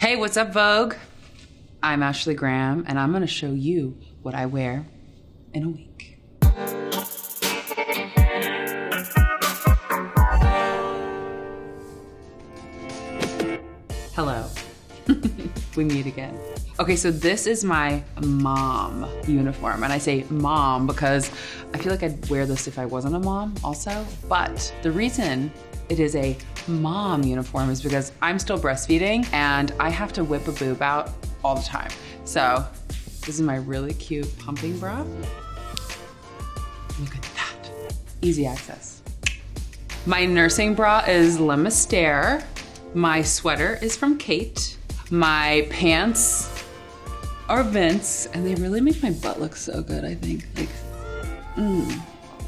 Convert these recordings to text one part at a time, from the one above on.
Hey, what's up, Vogue? I'm Ashley Graham, and I'm gonna show you what I wear in a week. Hello. We meet again. Okay, so this is my mom uniform, and I say mom because I feel like I'd wear this if I wasn't a mom also, but the reason it is a mom uniform is because I'm still breastfeeding and I have to whip a boob out all the time. So this is my really cute pumping bra. Look at that, easy access. My nursing bra is Le Mystère. My sweater is from Kate. My pants are Vince, and they really make my butt look so good, I think. Like,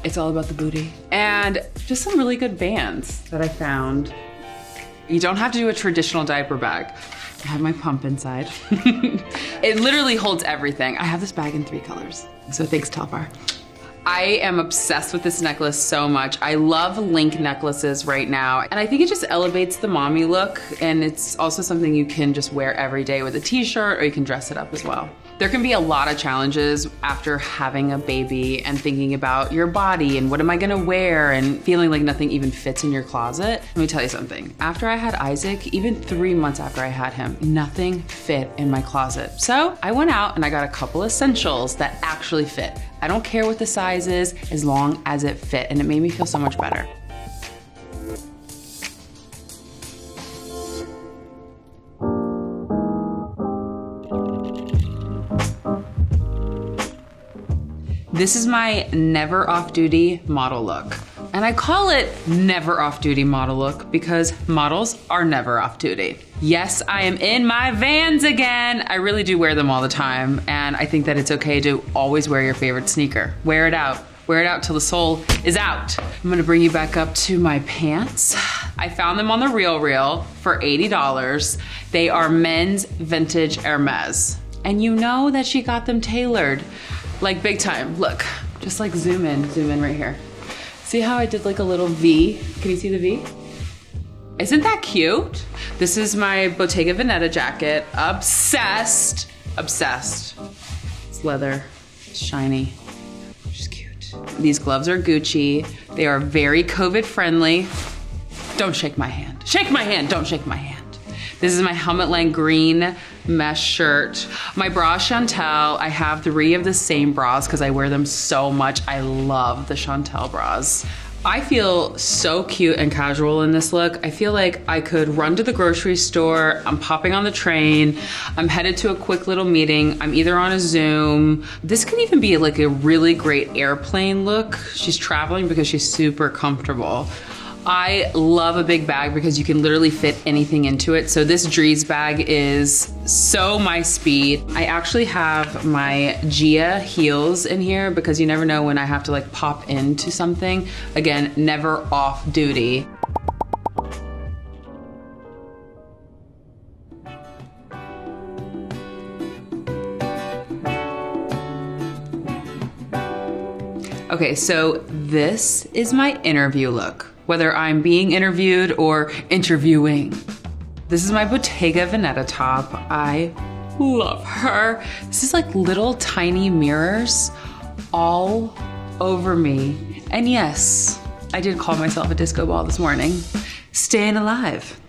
It's all about the booty. And just some really good bands that I found. You don't have to do a traditional diaper bag. I have my pump inside. It literally holds everything. I have this bag in 3 colors, so thanks, Telfar. I am obsessed with this necklace so much. I love link necklaces right now, and I think it just elevates the mommy look, and it's also something you can just wear every day with a t-shirt, or you can dress it up as well. There can be a lot of challenges after having a baby and thinking about your body and what am I gonna wear and feeling like nothing even fits in your closet. Let me tell you something. After I had Isaac, even 3 months after I had him, nothing fit in my closet. So I went out and I got a couple essentials that actually fit. I don't care what the size is as long as it fit, and it made me feel so much better. This is my never off-duty model look. And I call it never off-duty model look because models are never off-duty. Yes, I am in my Vans again. I really do wear them all the time, and I think that it's okay to always wear your favorite sneaker. Wear it out. Wear it out till the sole is out. I'm gonna bring you back up to my pants. I found them on the RealReal for $80. They are men's vintage Hermes. And you know that she got them tailored. Like big time, look, just like zoom in right here. See how I did like a little V? Can you see the V? Isn't that cute? This is my Bottega Veneta jacket. Obsessed, obsessed. It's leather, it's shiny, she's cute. These gloves are Gucci. They are very COVID friendly. Don't shake my hand. Shake my hand, don't shake my hand. This is my Helmut Lang green mesh shirt. My bra Chantel, I have 3 of the same bras because I wear them so much. I love the Chantel bras. I feel so cute and casual in this look. I feel like I could run to the grocery store, I'm popping on the train, I'm headed to a quick little meeting, I'm either on a Zoom. This can even be like a really great airplane look. She's traveling because she's super comfortable. I love a big bag because you can literally fit anything into it. So this Dries bag is so my speed. I actually have my Gia heels in here because you never know when I have to like pop into something. Again, never off duty. Okay, so this is my interview look. Whether I'm being interviewed or interviewing. This is my Bottega Veneta top. I love her. This is like little tiny mirrors all over me. And yes, I did call myself a disco ball this morning. Staying alive.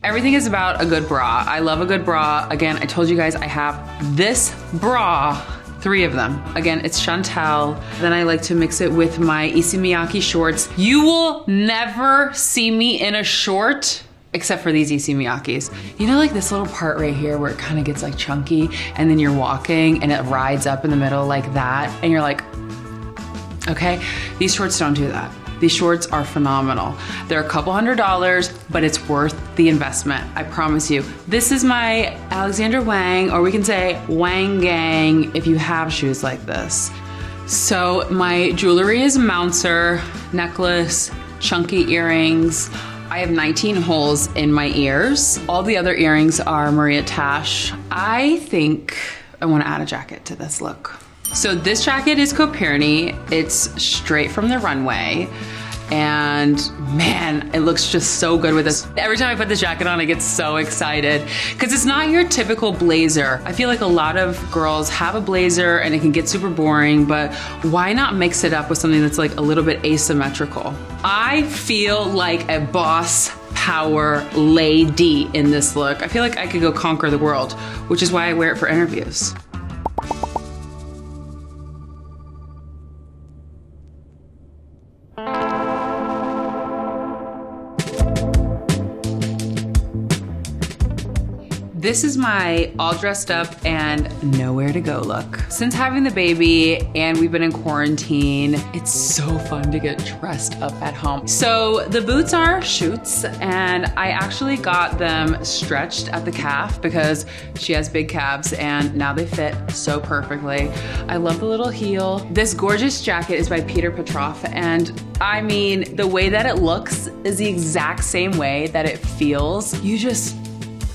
Everything is about a good bra. I love a good bra. Again, I told you guys I have this bra. 3 of them. Again, it's Chantel. Then I like to mix it with my Issey Miyake shorts. You will never see me in a short except for these Issey Miyakes. You know, like this little part right here where it kind of gets like chunky and then you're walking and it rides up in the middle like that and you're like, okay, these shorts don't do that. These shorts are phenomenal. They're a couple $100s, but it's worth the investment, I promise you. This is my Alexander Wang, or we can say Wang Gang if you have shoes like this. So my jewelry is Mouncer, necklace, chunky earrings. I have 19 holes in my ears. All the other earrings are Maria Tash. I think I wanna add a jacket to this look. So this jacket is Copirni. It's straight from the runway. And man, it looks just so good with this. Every time I put this jacket on, I get so excited because it's not your typical blazer. I feel like a lot of girls have a blazer and it can get super boring, but why not mix it up with something that's like a little bit asymmetrical? I feel like a boss power lady in this look. I feel like I could go conquer the world, which is why I wear it for interviews. This is my all dressed up and nowhere to go look. Since having the baby and we've been in quarantine, it's so fun to get dressed up at home. So the boots are Schutz, and I actually got them stretched at the calf because she has big calves and now they fit so perfectly. I love the little heel. This gorgeous jacket is by Peter Petroff, and I mean, the way that it looks is the exact same way that it feels. You just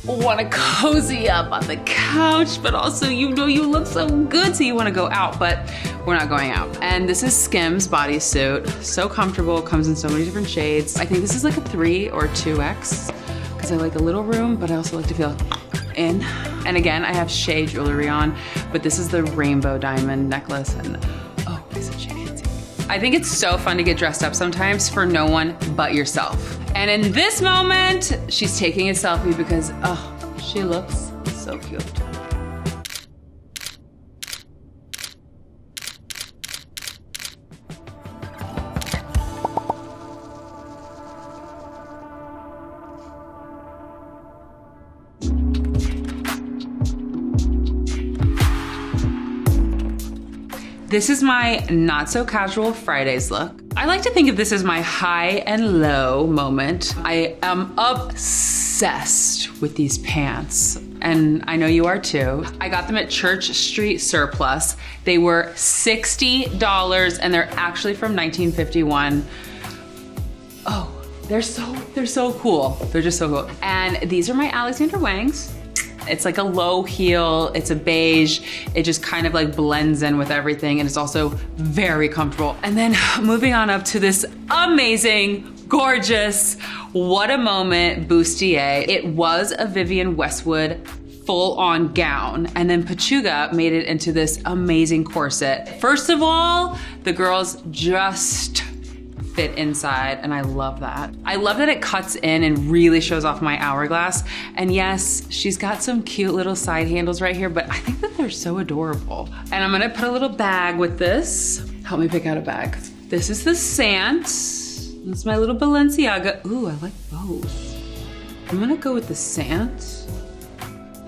want to cozy up on the couch, but also you know you look so good, so you want to go out, but we're not going out. And this is Skims bodysuit. So comfortable, comes in so many different shades. I think this is like a 3 or 2X because I like a little room, but I also like to feel in. And again, I have Shea jewelry on, but this is the rainbow diamond necklace, and oh, isn't she fancy? I think it's so fun to get dressed up sometimes for no one but yourself. And in this moment, she's taking a selfie because, oh, she looks so cute. This is my not so casual Fridays look. I like to think of this as my high and low moment. I am obsessed with these pants, and I know you are too. I got them at Church Street Surplus. They were $60 and they're actually from 1951. Oh, they're so cool. They're just so cool. And these are my Alexander Wangs. It's like a low heel, it's a beige, it just kind of like blends in with everything, and it's also very comfortable. And then moving on up to this amazing, gorgeous, what a moment bustier. It was a Vivienne Westwood full-on gown, and then Pachuga made it into this amazing corset. First of all, the girls just fit inside, and I love that. I love that it cuts in and really shows off my hourglass. And yes, she's got some cute little side handles right here, but I think that they're so adorable. And I'm gonna put a little bag with this. Help me pick out a bag. This is the Sant. It's my little Balenciaga. Ooh, I like both. I'm gonna go with the Sant.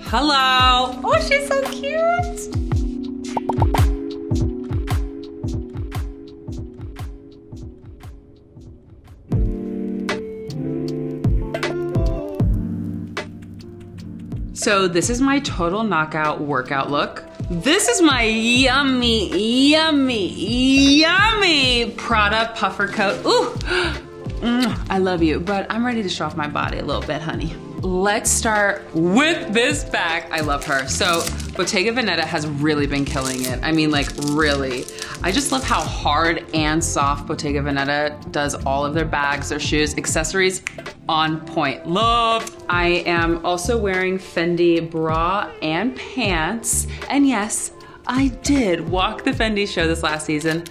Hello. Oh, she's so cute. So this is my total knockout workout look. This is my yummy, yummy, yummy Prada puffer coat. Ooh, I love you, but I'm ready to show off my body a little bit, honey. Let's start with this bag. I love her. So Bottega Veneta has really been killing it. I mean, like, really. I just love how hard and soft Bottega Veneta does all of their bags, their shoes, accessories, on point. Love. I am also wearing Fendi bra and pants. And yes, I did walk the Fendi show this last season.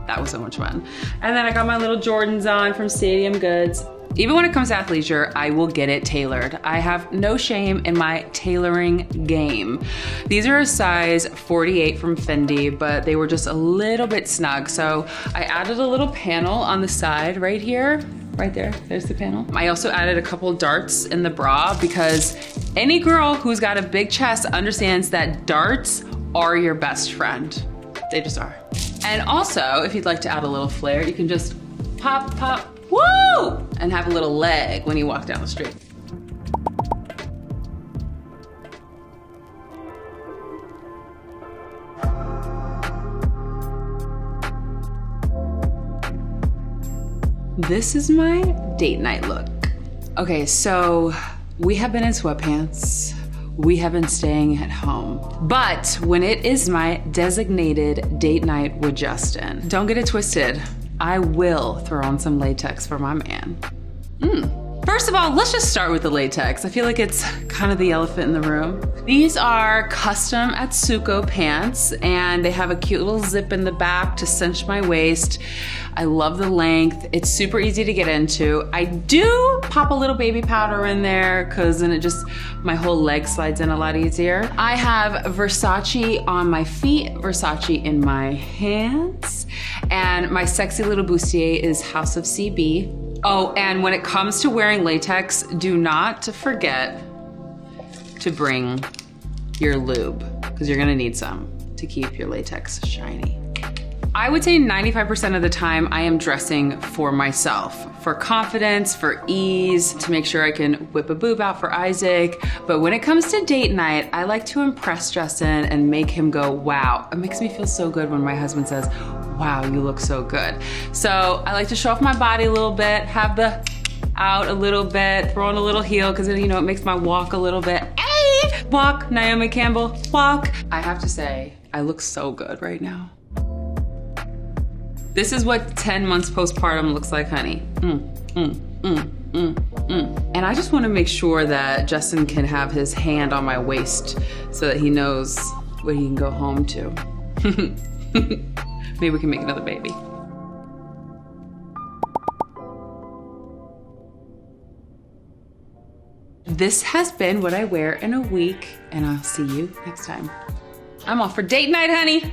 That was so much fun. And then I got my little Jordans on from Stadium Goods. Even when it comes to athleisure, I will get it tailored. I have no shame in my tailoring game. These are a size 48 from Fendi, but they were just a little bit snug. So I added a little panel on the side right here. Right there, there's the panel. I also added a couple darts in the bra because any girl who's got a big chest understands that darts are your best friend. They just are. And also, if you'd like to add a little flair, you can just pop, pop, woo! And have a little leg when you walk down the street. This is my date night look. Okay, so we have been in sweatpants. We have been staying at home. But when it is my designated date night with Justin, don't get it twisted. I will throw on some latex for my man. First of all, let's just start with the latex. I feel like it's kind of the elephant in the room. These are custom Atsuko pants, and they have a cute little zip in the back to cinch my waist. I love the length. It's super easy to get into. I do pop a little baby powder in there because then my whole leg slides in a lot easier. I have Versace on my feet, Versace in my hands, and my sexy little bustier is House of CB. Oh, and when it comes to wearing latex, do not forget to bring your lube, because you're gonna need some to keep your latex shiny. I would say 95% of the time I am dressing for myself, for confidence, for ease, to make sure I can whip a boob out for Isaac. But when it comes to date night, I like to impress Justin and make him go, wow. It makes me feel so good when my husband says, wow, you look so good. So I like to show off my body a little bit, have the out a little bit, throw on a little heel, because it makes my walk a little bit. Hey, walk, Naomi Campbell, walk. I have to say, I look so good right now. This is what 10 months postpartum looks like, honey. And I just want to make sure that Justin can have his hand on my waist so that he knows what he can go home to. Maybe we can make another baby. This has been what I wear in a week, and I'll see you next time. I'm off for date night, honey.